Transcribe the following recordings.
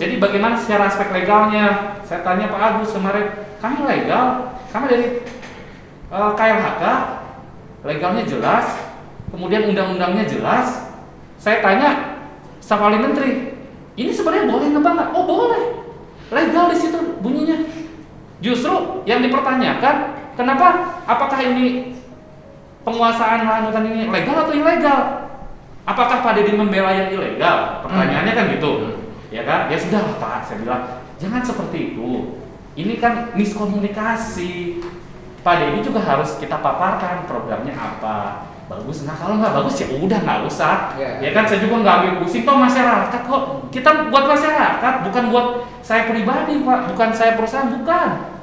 Jadi bagaimana secara aspek legalnya? Saya tanya Pak Agus kemarin, kami legal, kami dari KLHK, legalnya jelas, kemudian undang-undangnya jelas. Saya tanya staf ahli menteri, ini sebenarnya boleh nebang nggak? Oh boleh, legal di situ bunyinya. Justru yang dipertanyakan, kenapa? Apakah ini penguasaan lahan hutan ini legal atau ilegal? Apakah Pak Deddy membela yang ilegal? Pertanyaannya kan gitu. Ya kan? Ya sudah Pak, saya bilang jangan seperti itu. Ini kan miskomunikasi. Pak Deddy juga harus kita paparkan programnya apa. Bagus, nah kalau nggak bagus ya udah nggak usah. Ya kan saya juga nggak ambil pusing. Toh masyarakat kok, kita buat masyarakat, bukan buat saya pribadi Pak, bukan saya perusahaan, bukan.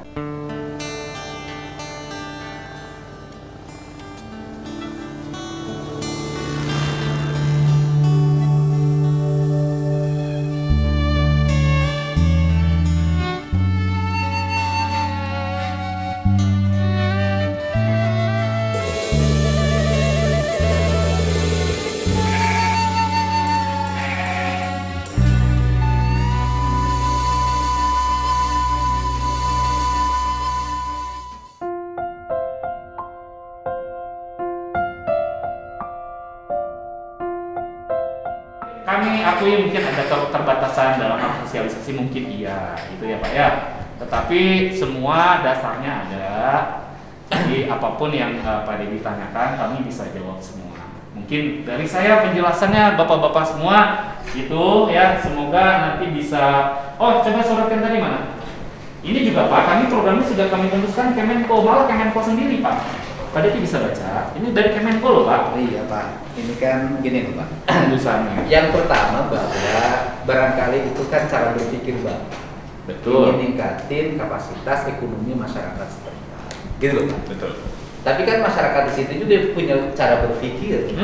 Kami akui mungkin ada keterbatasan dalam sosialisasi, mungkin iya gitu ya Pak ya. Tetapi semua dasarnya ada. Jadi apapun yang Pak Deddy tanyakan kami bisa jawab semua. Mungkin dari saya penjelasannya Bapak-bapak semua gitu ya. Semoga nanti bisa. Oh coba suratkan tadi mana? Ini juga Pak, kami programnya sudah kami tembuskan Kemenko, malah Kemenko sendiri Pak. Pak Deddy bisa baca. Ini dari Kemenko loh Pak. Iya Pak. Ini kan gini loh Pak. Tulisannya. Yang pertama bahwa barangkali itu kan cara berpikir Bapak. Betul. Ingin ningkatin kapasitas ekonomi masyarakat setempat. Gitu loh Pak. Betul. Tapi kan masyarakat di situ juga punya cara berpikir.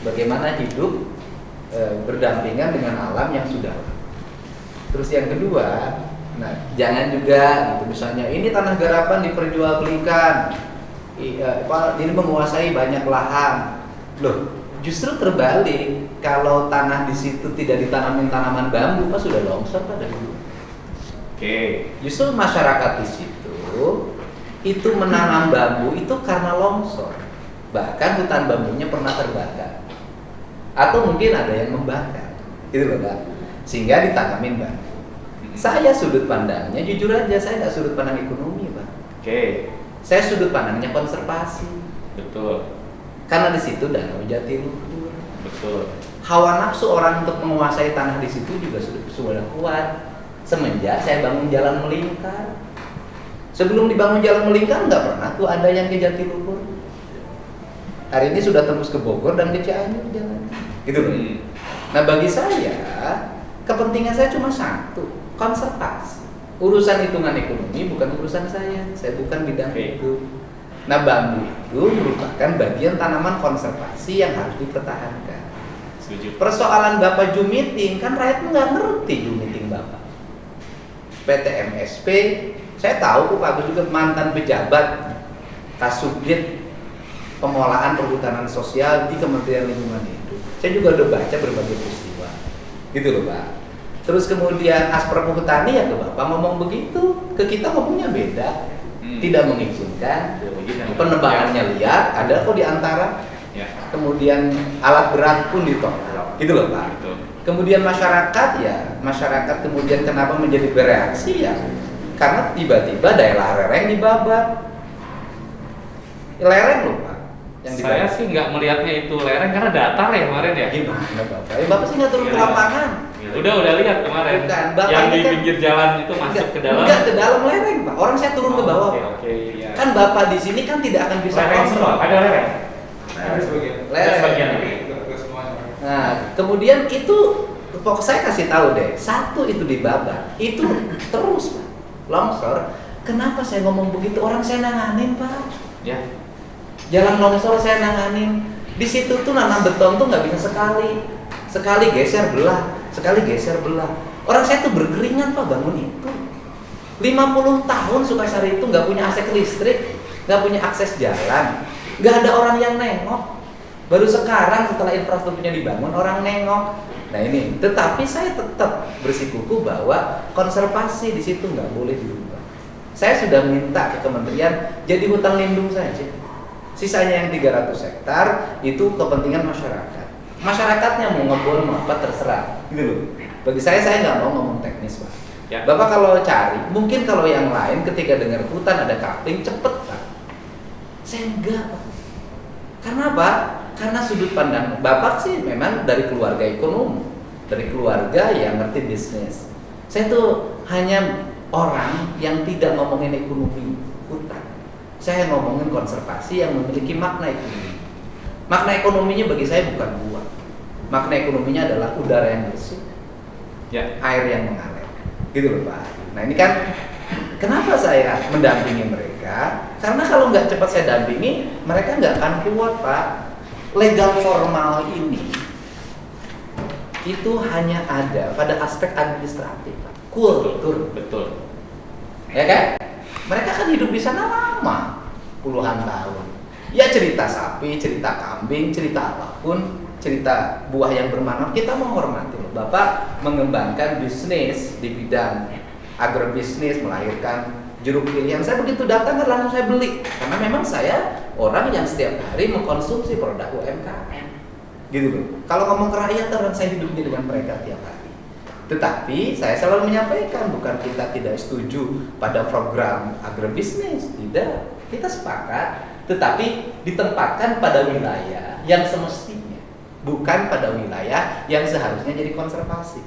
Bagaimana hidup berdampingan dengan alam yang sudah. Terus yang kedua, nah jangan juga gitu misalnya ini tanah garapan diperjualbelikan. Ini menguasai banyak lahan. Loh, justru terbalik. Kalau tanah di situ tidak ditanamin tanaman bambu, Pak sudah longsor Pak dari dulu. Oke. Justru masyarakat di situ itu menanam bambu itu karena longsor. Bahkan hutan bambunya pernah terbakar. Atau mungkin ada yang membakar. Gitu loh Pak. Sehingga ditanamin bambu. Saya sudut pandangnya jujur aja saya nggak sudut pandang ekonomi Pak. Oke. Saya sudut pandangnya konservasi. Betul. Karena di situ danau jatiluhur. Betul. Hawa nafsu orang untuk menguasai tanah di situ juga sudah kuat. Semenjak saya bangun jalan melingkar. Sebelum dibangun jalan melingkar nggak pernah tuh ada yang ke Jatiluhur. Hari ini sudah tembus ke Bogor dan ke Cianjur jalan. Gitu loh. Nah bagi saya kepentingan saya cuma satu, konservasi. Urusan hitungan ekonomi bukan urusan saya bukan bidang itu. Nah bambu itu merupakan bagian tanaman konservasi yang harus dipertahankan. Setuju. Persoalan Bapak Jumiting, kan rakyat nggak ngerti Jumiting Bapak. PT MSP, saya tahu kok Pak Agus juga mantan pejabat Kasubdit Pengolahan Perhutanan Sosial di Kementerian Lingkungan Hidup. Saya juga udah baca berbagai peristiwa, gitu loh Pak. Terus kemudian Asper Perhutani ya ke Bapak ngomong begitu, ke kita ngomongnya beda, tidak mengizinkan, penebangannya liar, ada kok di antara. Ya. Kemudian alat berat pun ditolak, gitu loh Pak. Betul. Kemudian masyarakat kemudian kenapa menjadi bereaksi ya? Karena tiba-tiba daerah lereng dibabat. Lereng loh Pak. Yang Saya sih nggak melihatnya itu lereng karena datar ya kemarin ya. Gimana Bapak? Bapak sih nggak turun ke lapangan. Udah lihat kemarin. Bukan, Bapak yang di ini kan- pinggir jalan itu masuk ke dalam. Enggak ke dalam lereng Pak. Orang saya turun ke bawah. Oke, ya. Kan Bapak di sini kan tidak akan bisa Lereng semua, kontrol. ada lereng. Lereng. Sebagian. Nah, kemudian itu pokok saya kasih tahu deh, satu itu dibabat, itu terus Pak, longsor. Kenapa saya ngomong begitu? Orang saya nanganin Pak. Ya. Jalan longsor saya nanganin. Di situ tuh nanam beton tuh nggak bisa sekali geser belah, sekali geser belah. Orang saya tuh berkeringat Pak bangun itu. 50 tahun Sukasari itu nggak punya akses listrik, nggak punya akses jalan, nggak ada orang yang nengok. Baru sekarang setelah infrastrukturnya dibangun orang nengok. Nah ini, tetapi saya tetap bersikukuh bahwa konservasi di situ nggak boleh dirubah. Saya sudah minta ke kementerian jadi hutan lindung saja. Sisanya yang 300 hektar itu kepentingan masyarakat. Masyarakatnya mau ngebor mau apa terserah, gitu loh. Bagi saya nggak mau ngomong teknis, Pak. Ya. Bapak kalau cari, mungkin kalau yang lain ketika dengar hutan ada kapling cepet, Pak. Saya enggak, Pak. Karena apa? Karena sudut pandang Bapak sih memang dari keluarga ekonomi, dari keluarga yang ngerti bisnis. Saya tuh hanya orang yang tidak ngomongin ekonomi hutan. Saya ngomongin konservasi yang memiliki makna ekonomi. Makna ekonominya bagi saya bukan buah. Makna ekonominya adalah udara yang bersih, Ya. air yang mengalir. Gitu loh, Pak. Nah ini kan kenapa saya mendampingi mereka? Karena kalau nggak cepat saya dampingi, mereka nggak akan kuat, Pak. Legal formal ini itu hanya ada pada aspek administratif, Pak. Kultur, Betul. ya kan? Mereka kan hidup di sana lama, puluhan tahun. Ya cerita sapi, cerita kambing, cerita apapun, cerita buah yang bermanfaat, kita menghormati loh. Bapak mengembangkan bisnis di bidang agrobisnis, melahirkan jeruk pilihan. Saya begitu datang kan langsung saya beli, karena memang saya orang yang setiap hari mengkonsumsi produk UMKM, gitu loh. Kalau ngomong ke rakyat, orang saya hidupnya dengan mereka tiap hari. Tetapi saya selalu menyampaikan, bukan kita tidak setuju pada program agrobisnis, tidak, kita sepakat, tetapi ditempatkan pada wilayah yang semestinya, bukan pada wilayah yang seharusnya jadi konservasi.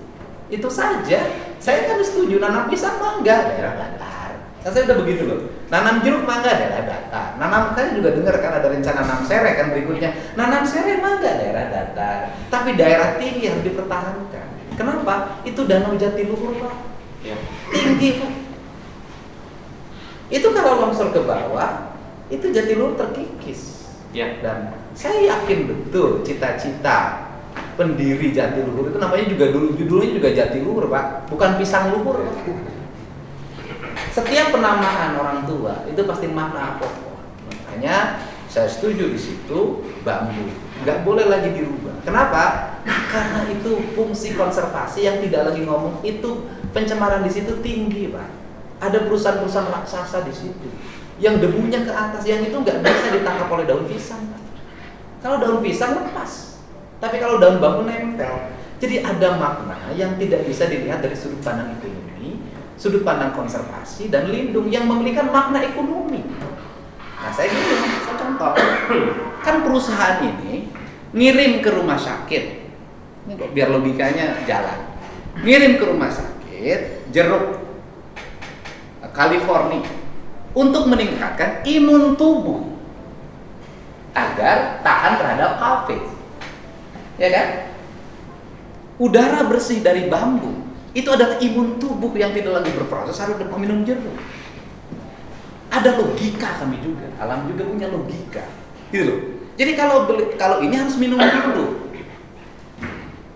Itu saja. Saya kan setuju nanam pisang mangga daerah datar. Kan saya udah begitu loh. Nanam jeruk mangga daerah datar. Nanam, saya juga dengar kan ada rencana nanam serai kan berikutnya. Nanam serai mangga daerah datar. Tapi daerah tinggi harus dipertahankan. Kenapa? Itu danau Jatiluhur, Pak. Ya. Tinggi, Pak. Itu kalau longsor ke bawah, itu Jatiluhur terkikis. Ya. Dan saya yakin betul cita-cita pendiri Jatiluhur itu namanya juga dulu judulnya juga Jatiluhur, Pak, bukan pisang luhur, Pak. Setiap penamaan orang tua itu pasti makna apa? Makanya saya setuju di situ bambu nggak boleh lagi dirubah. Kenapa? Karena itu fungsi konservasi yang tidak lagi ngomong, itu pencemaran di situ tinggi, Pak. Ada perusahaan-perusahaan raksasa di situ yang debunya ke atas, yang itu nggak bisa ditangkap oleh daun pisang, Pak. Kalau daun pisang lepas, tapi kalau daun bambu nempel. Jadi ada makna yang tidak bisa dilihat dari sudut pandang ekonomi, sudut pandang konservasi dan lindung yang memiliki makna ekonomi. Nah saya gini, saya contoh, kan perusahaan ini ngirim ke rumah sakit, ini kok biar logikanya jalan, ngirim ke rumah sakit jeruk California untuk meningkatkan imun tubuh agar tahan terhadap COVID. Ya kan? Udara bersih dari bambu itu adalah imun tubuh yang tidak lagi berproses harus minum jeruk. Ada logika kami juga, alam juga punya logika, gitu loh. Jadi kalau ini harus minum dulu,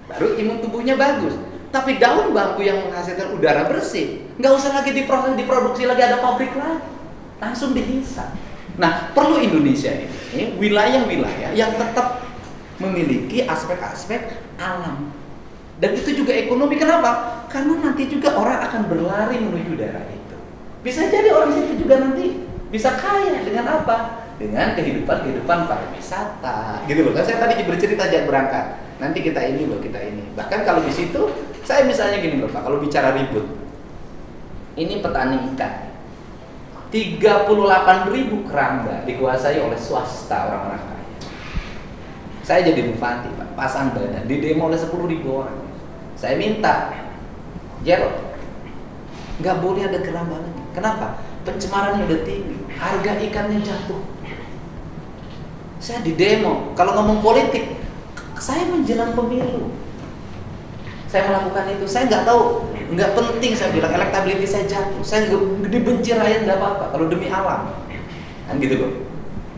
baru imun tubuhnya bagus. Tapi daun bambu yang menghasilkan udara bersih, nggak usah lagi diproses, diproduksi lagi, ada pabrik lagi, langsung dihisap. Nah, perlu Indonesia ini wilayah-wilayah yang tetap memiliki aspek-aspek alam. Dan itu juga ekonomi. Kenapa? Karena nanti juga orang akan berlari menuju daerah itu. Bisa jadi orang situ juga nanti bisa kaya dengan apa? Dengan kehidupan pariwisata. Gitu loh. Kan saya tadi bercerita sejak berangkat. Nanti kita ini loh, kita ini. Bahkan kalau di situ, saya misalnya gini loh Pak, kalau bicara ribut. Ini petani ikan. 38.000 keramba dikuasai oleh swasta, orang-orang kaya. Saya jadi bupati, Pak, pasang badan, di demo oleh 10.000 orang. Saya minta, Jarod, nggak boleh ada keramba lagi. Kenapa? Pencemarannya udah tinggi, harga ikannya jatuh. Saya di demo, kalau ngomong politik, saya menjelang pemilu. Saya melakukan itu, saya nggak tahu, nggak penting, saya bilang elektabilitas saya jatuh. Saya dibenci rakyat nggak apa-apa, kalau demi alam, kan gitu loh.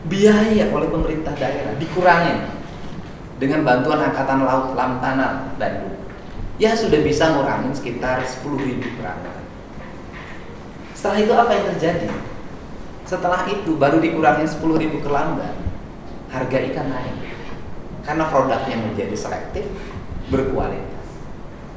Biaya oleh pemerintah daerah dikurangin dengan bantuan angkatan laut, Lamtana dan ya sudah bisa ngurangin sekitar 10.000 keramba. Setelah itu apa yang terjadi? Setelah itu baru dikurangin 10.000 keramba, harga ikan naik karena produknya menjadi selektif, berkualitas.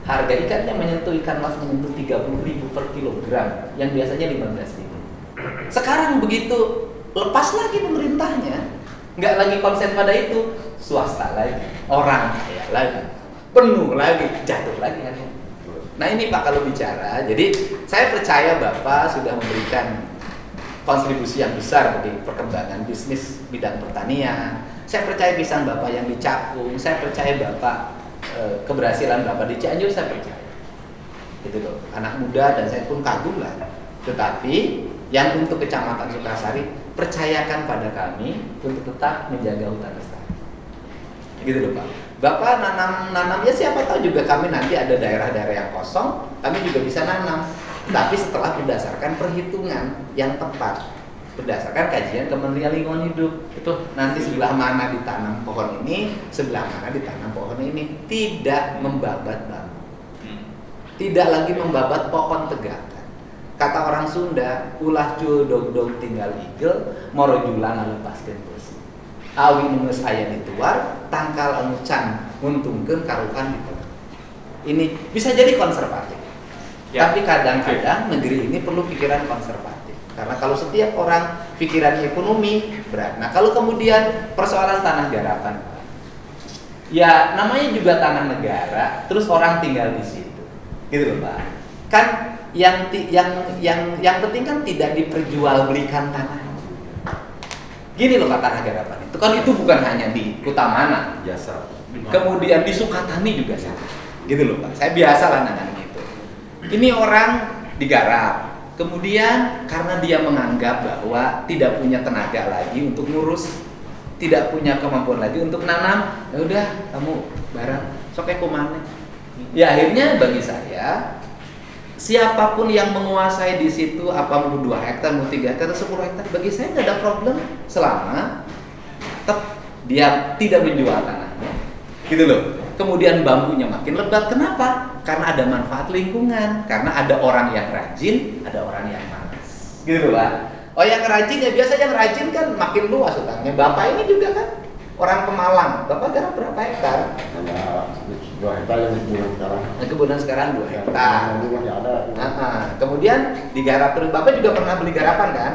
harga ikannya menyentuh ikan mas menyentuh 30.000 per kilogram yang biasanya 15.000. Sekarang begitu lepas lagi pemerintahnya, nggak lagi konsen pada itu, swasta lagi, orang kaya lagi, penuh lagi, jatuh lagi kan. Nah ini Pak kalau bicara, jadi saya percaya Bapak sudah memberikan kontribusi yang besar bagi perkembangan bisnis bidang pertanian. Saya percaya pisang Bapak yang di Cakung, saya percaya Bapak keberhasilan Bapak di Cianjur, saya percaya. Itu loh, anak muda dan saya pun kagum lah. Tetapi yang untuk Kecamatan Sukasari, percayakan pada kami untuk tetap menjaga hutan lestari. Gitu loh Pak. Bapak nanam ya siapa tahu juga kami nanti ada daerah-daerah yang kosong, kami juga bisa nanam. Tapi setelah berdasarkan perhitungan yang tepat, berdasarkan kajian Kementerian Lingkungan Hidup, itu nanti sebelah mana ditanam pohon ini, sebelah mana ditanam pohon ini, tidak membabat bambu, tidak lagi membabat pohon tegakan. Kata orang Sunda, ulah jul dog tinggal igel, moro julang lepaskeun bersih. Awi nulis aya dituar, tangkal anu can nguntungkeun karukan di tengah. Ini bisa jadi konservatif. Ya. Tapi kadang-kadang negeri ini perlu pikiran konservatif. Karena kalau setiap orang pikirannya ekonomi berat. Nah kalau kemudian persoalan tanah garapan, ya namanya juga tanah negara, terus orang tinggal di situ, gitu loh Pak. Kan yang penting kan tidak diperjualbelikan tanah. Gini loh Pak, tanah garapan itu kan itu bukan hanya di Kutamana, Jasa. kemudian di Sukatani juga sama, gitu loh Pak. Saya biasa lah nanganin itu. Ini orang digarap. Kemudian karena dia menganggap bahwa tidak punya tenaga lagi untuk ngurus, tidak punya kemampuan lagi untuk nanam, ya udah kamu barang sok kumane. Ya akhirnya bagi saya siapapun yang menguasai di situ, apa mau 2 hektar, mau 3 hektar, 10 hektar, bagi saya nggak ada problem selama tetap dia tidak menjual tanahnya, gitu loh. Kemudian bambunya makin lebat, kenapa? Karena ada manfaat lingkungan, karena ada orang yang rajin, ada orang yang malas, gitu Pak. Oh yang rajin ya biasa yang rajin kan makin luas hutangnya. Bapak ini juga kan orang Pemalang, Bapak garap berapa hektar? Ada 2 hektar yang di kebun sekarang. Kebunan sekarang 2 hektar. Yang masih ada. Kemudian digarap terus. Bapak juga pernah beli garapan kan?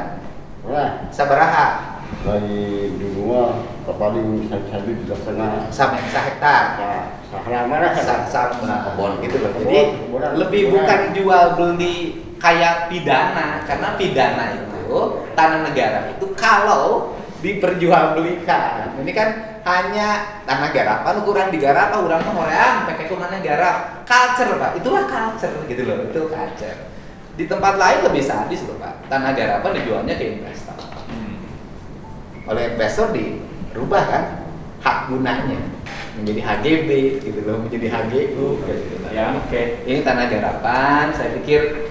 Nah, Sabaraha? dari dulu paling saya juga setengah. Sampai sehektar. Kebon gitu loh. Jadi lebih bukan jual beli kayak pidana, karena pidana itu tanah negara itu kalau diperjualbelikan. Ini kan hanya tanah garapan, ukuran digarap, orang mah hoream, pakai kumana garap. Culture Pak, itulah culture gitu loh, itu culture. Di tempat lain lebih sadis loh Pak. Tanah garapan dijualnya ke investor. Oleh investor dirubah kan hak gunanya menjadi HGB gitu loh, menjadi HGU gitu. Ya, oke. Ini tanah garapan, saya pikir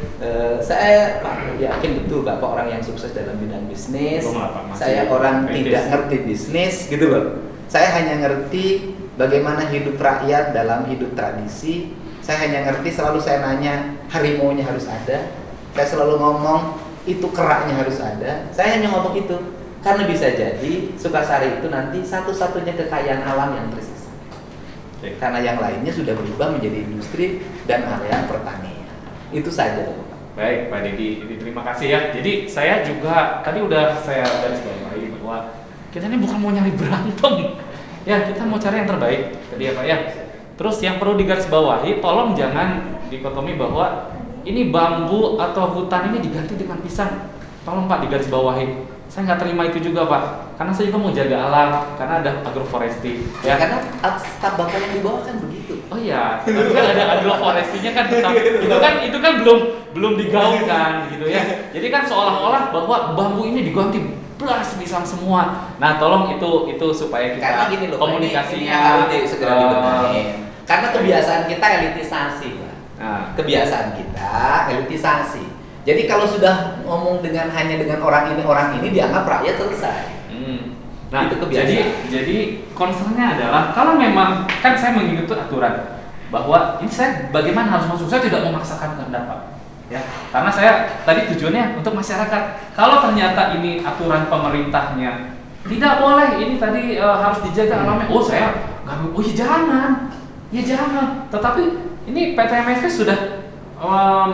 saya yakin betul Bapak orang yang sukses dalam bidang bisnis. Saya orang tidak ngerti bisnis gitu loh. Saya hanya ngerti bagaimana hidup rakyat dalam hidup tradisi. Saya hanya ngerti, selalu saya nanya harimaunya harus ada. Saya selalu ngomong itu keraknya harus ada. Saya hanya ngomong itu karena bisa jadi Sukasari itu nanti satu-satunya kekayaan alam yang tersisa. Karena yang lainnya sudah berubah menjadi industri dan area pertanian. Itu saja Bapak. Baik, Pak Dedi, terima kasih ya. Jadi saya juga tadi udah saya garis bawahi bahwa kita ini bukan mau nyari berantem. Ya, kita mau cari yang terbaik. Tadi ya Pak ya. Terus yang perlu digarisbawahi, tolong jangan dikotomi bahwa ini bambu atau hutan ini diganti dengan pisang. Tolong Pak digarisbawahi. Saya nggak terima itu juga Pak, karena saya juga mau jaga alam, karena ada agroforestry. Ya karena staf Bapak yang di bawah kan begitu. Oh iya, tapi kan ada agroforestry-nya kan tetap, itu kan belum digaungkan gitu ya. Jadi kan seolah-olah bahwa bambu ini diganti plus pisang semua. Nah tolong itu supaya kita karena gini loh, komunikasinya ini harus segera dibenahin. Karena kebiasaan kita elitisasi Pak. Nah. Kebiasaan kita elitisasi. Jadi kalau sudah ngomong hanya dengan orang ini dianggap rakyat selesai. Nah, itu kebiasaan. Jadi concernnya adalah kalau memang kan saya mengikuti aturan bahwa ini saya bagaimana harus masuk, saya tidak memaksakan kehendak Pak. Ya, karena saya tadi tujuannya untuk masyarakat. Kalau ternyata ini aturan pemerintahnya tidak boleh, ini tadi harus dijaga alamnya. Oh saya nggak, oh ya jangan. Tetapi Ini PT MSP sudah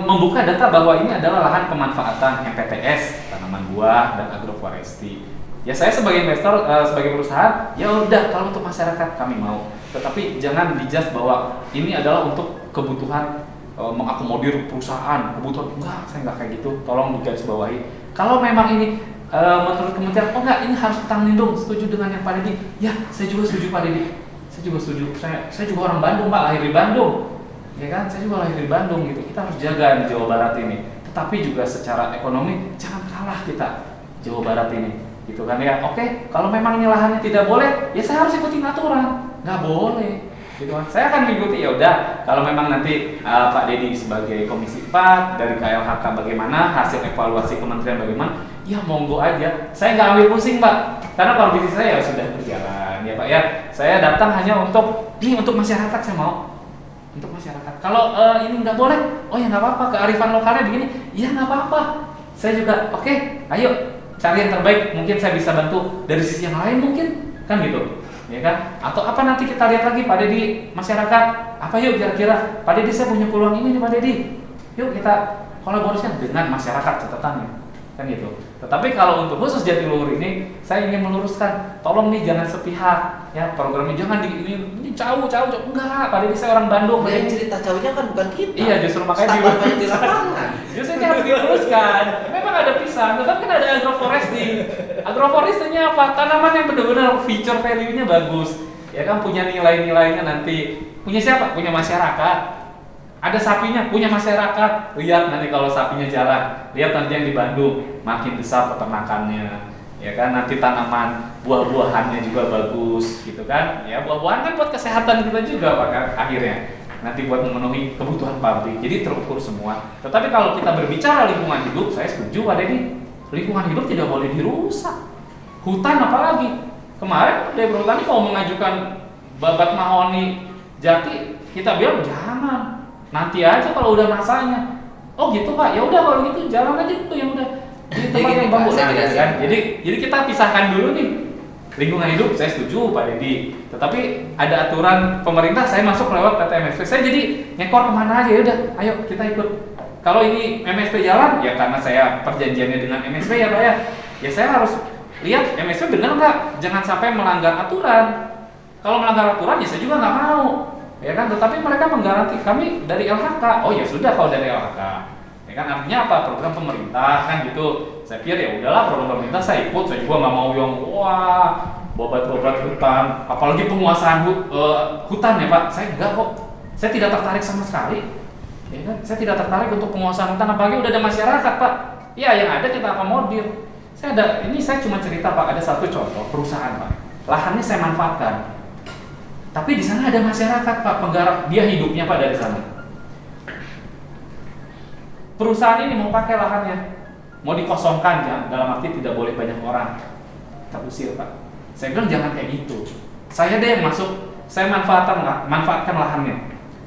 membuka data bahwa ini adalah lahan pemanfaatan MPTS, tanaman buah dan agroforestry. Ya saya sebagai investor, sebagai perusahaan, ya udah kalau untuk masyarakat kami mau. Tetapi jangan dijudge bahwa ini adalah untuk kebutuhan mengakomodir perusahaan, kebutuhan. Enggak, saya nggak kayak gitu. Tolong digarisbawahi. Kalau memang ini menurut kementerian, oh enggak, ini harus hutan lindung, setuju dengan yang Pak Dedi. Ya, saya juga setuju Pak Dedi. Saya juga setuju. Saya juga orang Bandung Pak, lahir di Bandung. Ya kan, saya juga lahir di Bandung gitu. Kita harus jaga di Jawa Barat ini. Tetapi juga secara ekonomi jangan kalah kita Jawa Barat ini, gitu kan ya. Oke, kalau memang ini lahannya tidak boleh, ya saya harus ikutin aturan. Nggak boleh, gitu kan. Saya akan mengikuti. Ya udah, kalau memang nanti Pak Dedi sebagai Komisi 4 dari KLHK bagaimana, hasil evaluasi kementerian bagaimana, ya monggo aja. Saya nggak ambil pusing Pak, karena kalau bisnis saya ya sudah berjalan ya Pak ya. Saya datang hanya untuk masyarakat, saya mau untuk masyarakat. Kalau ini nggak boleh, oh ya nggak apa-apa, kearifan lokalnya begini, ya nggak apa-apa. Saya juga oke, ayo cari yang terbaik. Mungkin saya bisa bantu dari sisi yang lain mungkin, kan gitu, ya kan? Atau apa nanti kita lihat lagi Pak Dedi, masyarakat apa yuk kira-kira Pak Dedi saya punya peluang ini nih Pak Dedi, yuk kita kolaborasikan dengan masyarakat catatannya, kan gitu. Tetapi kalau untuk khusus Jatiluhur ini, saya ingin meluruskan, tolong nih jangan sepihak ya, programnya jangan ini jauh, enggak. Pak Dedi saya orang Bandung. Nah, yang cerita jauhnya kan bukan kita. Iya, justru makanya di lapangan. Justru ini harus diluruskan. Memang ada pisang, tetapi kan ada agroforestry. Agroforestry-nya apa? Tanaman yang benar-benar feature value-nya bagus. Ya kan, punya nilai-nilainya nanti. Punya siapa? Punya masyarakat. Ada sapinya, punya masyarakat. Lihat nanti kalau sapinya jalan, lihat nanti yang di Bandung makin besar peternakannya, ya kan. Nanti tanaman buah-buahannya juga bagus, gitu kan. Ya buah-buahan kan buat kesehatan kita juga Pak kan, akhirnya. Nanti buat memenuhi kebutuhan pabrik. Jadi terukur semua. Tetapi kalau kita berbicara lingkungan hidup, saya setuju Pak Dedi. Lingkungan hidup tidak boleh dirusak. Hutan apalagi. Kemarin Dewan Perhutani mau mengajukan babat mahoni jati, kita bilang jangan. Nanti aja kalau udah masanya. Oh gitu Pak, ya udah kalau gitu jalan aja tuh yang udah di tempat yang bagus. Kan? Jadi kita pisahkan dulu nih. Lingkungan hidup saya setuju Pak Dedi. Tetapi ada aturan pemerintah, saya masuk lewat PT MSP. Saya jadi ngekor kemana aja, ya udah, ayo kita ikut. Kalau ini MSP jalan, ya karena saya perjanjiannya dengan MSP ya Pak ya. Ya saya harus lihat MSP bener nggak, jangan sampai melanggar aturan. Kalau melanggar aturan ya saya juga nggak mau. Ya kan, tetapi mereka menggaranti kami dari LHK. Oh ya sudah kalau dari LHK. Ya kan, artinya apa? Program pemerintah kan gitu. Saya pikir ya udahlah program pemerintah saya ikut. Saya juga nggak mau yang wah bobat-bobat hutan, apalagi penguasaan hutan ya Pak. Saya enggak kok. Saya tidak tertarik sama sekali. Ya kan, saya tidak tertarik untuk penguasaan hutan, apalagi udah ada masyarakat Pak. Ya yang ada kita akomodir. Saya cuma cerita Pak, ada satu contoh perusahaan Pak. Lahannya saya manfaatkan. Tapi di sana ada masyarakat Pak, penggarap, dia hidupnya Pak dari sana. Perusahaan ini mau pakai lahannya, mau dikosongkan ya, dalam arti tidak boleh banyak orang. Kita usir Pak. Saya bilang jangan kayak gitu. Saya deh yang masuk, saya manfaatkan lahannya.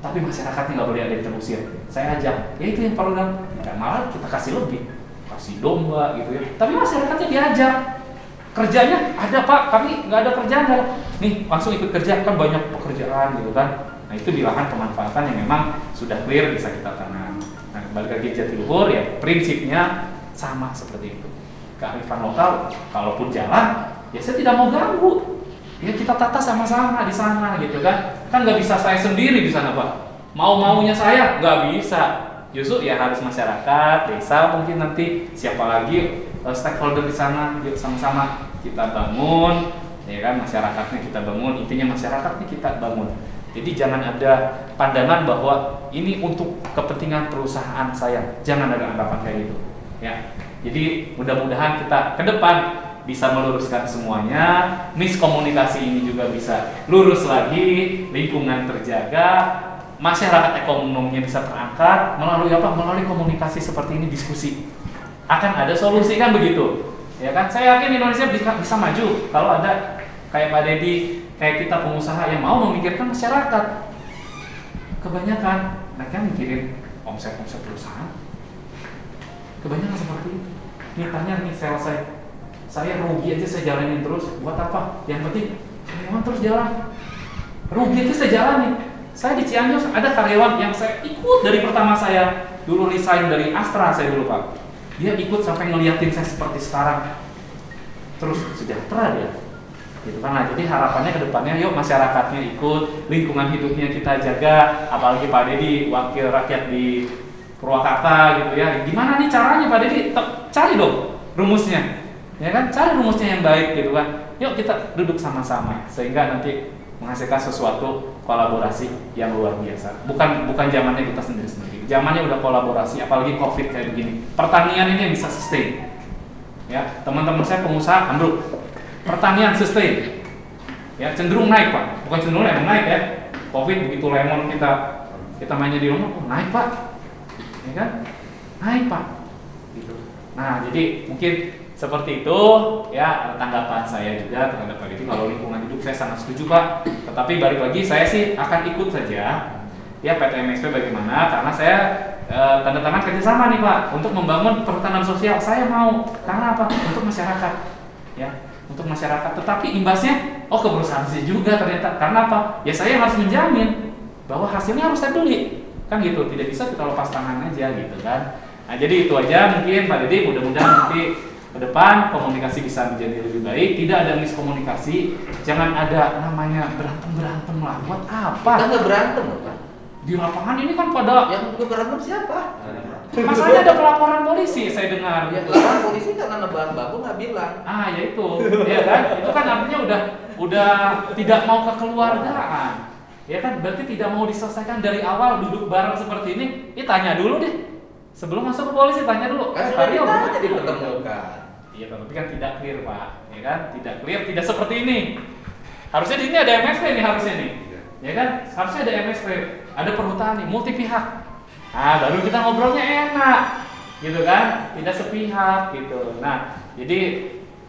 Tapi masyarakatnya nggak boleh ada yang terusir. Saya ajak, ya itu yang program. Malah kita kasih lebih, kasih domba gitu ya. Tapi masyarakatnya diajak. Kerjanya ada Pak, kami nggak ada kerjaan kan? Nih langsung ikut kerja, kan banyak pekerjaan gitu kan. Nah itu di lahan pemanfaatan yang memang sudah clear bisa kita tanam. Nah kembali lagi Jatiluhur ya prinsipnya sama seperti itu. Kearifan lokal, kalaupun jalan, ya saya tidak mau ganggu. Ya kita tata sama-sama di sana gitu kan. Kan nggak bisa saya sendiri di sana Pak. Mau-maunya saya nggak bisa. Justru ya harus masyarakat, desa mungkin nanti siapa lagi stakeholder di sana, yuk sama-sama kita bangun, ya kan, masyarakatnya kita bangun, intinya masyarakatnya kita bangun. Jadi jangan ada pandangan bahwa ini untuk kepentingan perusahaan saya, jangan ada anggapan kayak gitu. Ya, jadi mudah-mudahan kita ke depan bisa meluruskan semuanya, miskomunikasi ini juga bisa lurus lagi, lingkungan terjaga, masyarakat ekonominya bisa terangkat melalui apa? Melalui komunikasi seperti ini, diskusi. Akan ada solusi kan begitu. Ya kan? Saya yakin Indonesia bisa maju kalau ada kayak Pak Dedi, kayak kita pengusaha yang mau memikirkan masyarakat. Kebanyakan mereka mikirin omset-omset perusahaan. Kebanyakan seperti itu. Nih tanya nih sales saya rugi aja saya jalanin terus, buat apa? Yang penting karyawan terus jalan. Rugi itu saya jalanin. Saya di Cianjur ada karyawan yang saya ikut dari pertama saya dulu resign dari Astra saya dulu Pak. Dia ikut sampai ngeliatin saya seperti sekarang. Terus sejahtera dia. Gitu kan. Nah, jadi harapannya ke depannya yuk masyarakatnya ikut, lingkungan hidupnya kita jaga, apalagi Pak Dedi wakil rakyat di Purwakarta gitu ya. Gimana nih caranya Pak Dedi? Cari dong rumusnya. Ya kan? Cari rumusnya yang baik gitu kan. Yuk kita duduk sama-sama sehingga nanti menghasilkan sesuatu kolaborasi yang luar biasa. Bukan zamannya kita sendiri-sendiri. Zamannya udah kolaborasi, apalagi Covid kayak begini. Pertanian ini yang bisa sustain. Ya, teman-teman saya pengusaha ambruk. Pertanian sustain. Ya, cenderung naik, Pak. Bukan cenderung emang naik ya. Covid begitu lemon kita mainnya di rumah, oh, naik, Pak. Ya kan? Naik, Pak. Gitu. Nah, jadi mungkin seperti itu ya tanggapan saya juga terhadap hal itu. Kalau lingkungan hidup saya sangat setuju Pak, tetapi balik lagi saya sih akan ikut saja ya PT MSP bagaimana, karena saya tanda tangan kerjasama nih Pak untuk membangun perhutanan sosial. Saya mau karena apa? Untuk masyarakat ya, untuk masyarakat. Tetapi imbasnya ke perusahaan saya juga ternyata, karena apa? Ya saya harus menjamin bahwa hasilnya harus saya beli kan gitu, tidak bisa kita lepas tangan aja gitu kan. Nah jadi itu aja mungkin Pak Dedi, mudah-mudahan nanti ke depan komunikasi bisa menjadi lebih baik, tidak ada miskomunikasi, jangan ada namanya berantem lah, buat apa? Kita nggak berantem loh Pak. Di lapangan ini kan pada Yang berantem siapa? masanya ada pelaporan polisi saya dengar. Ya laporan polisi karena nebang baku nggak bilang. Ya itu, ya kan? Itu kan artinya udah tidak mau kekeluargaan, ya kan? Berarti tidak mau diselesaikan dari awal, duduk bareng seperti ini. Tanya dulu deh. Sebelum masuk ke polisi tanya dulu. Kan sudah ditanya dipertemukan. Iya, tapi kan tidak clear Pak, ya kan? Tidak clear, tidak seperti ini. Harusnya di sini ada MSP nih harusnya nih, ya kan? Harusnya ada MSP, ada perhutani, multi pihak. Nah, baru kita ngobrolnya enak, gitu kan? Tidak sepihak, gitu. Nah, jadi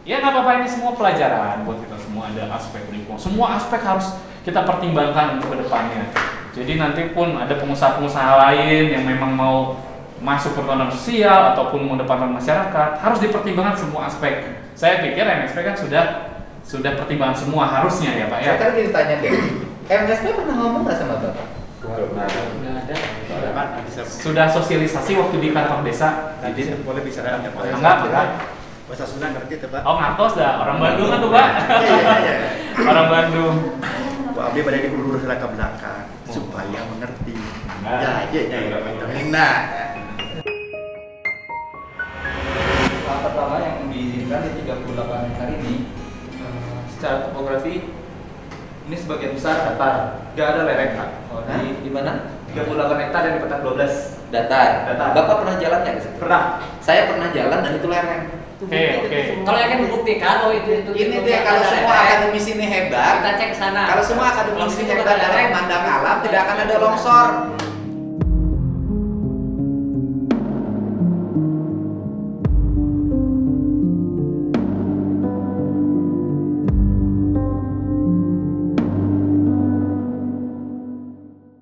ya nggak apa-apa, ini semua pelajaran buat kita semua. Ada aspek lingkungan, semua aspek harus kita pertimbangkan untuk kedepannya. Jadi nanti pun ada pengusaha-pengusaha lain yang memang mau masuk perhutanan sosial ataupun mengedepankan masyarakat, harus dipertimbangkan semua aspek. Saya pikir MSP kan sudah pertimbangan semua harusnya ya Pak ya. Saya tadi ditanya deh, MSP pernah ngomong nggak sama Bapak? Sudah sosialisasi waktu di kantor desa. Jadi boleh bicara Enggak. Bahasa Sunda ngerti tuh Pak. Oh ngartos dah, orang Bandung kan tuh Pak. Iya. Orang Bandung. Pak Abdi pada diulur ke belakang supaya mengerti. Nah. Nah. Pertama yang diizinkan di 38 hektar ini secara topografi ini sebagian besar datar, nggak ada lereng Pak. Di mana? 38 hektar dan di petak 12 Datar. Datar. Bapak pernah jalan nggak ke situ? pernah. Saya pernah jalan dan itu lereng. Oke. Kalau yang kan membuktikan itu Ini deh kalau semua akademisi ini hebat. kita cek ke sana. Kalau semua akademisi Kalau hebat dalam memandang alam, tidak akan ada longsor.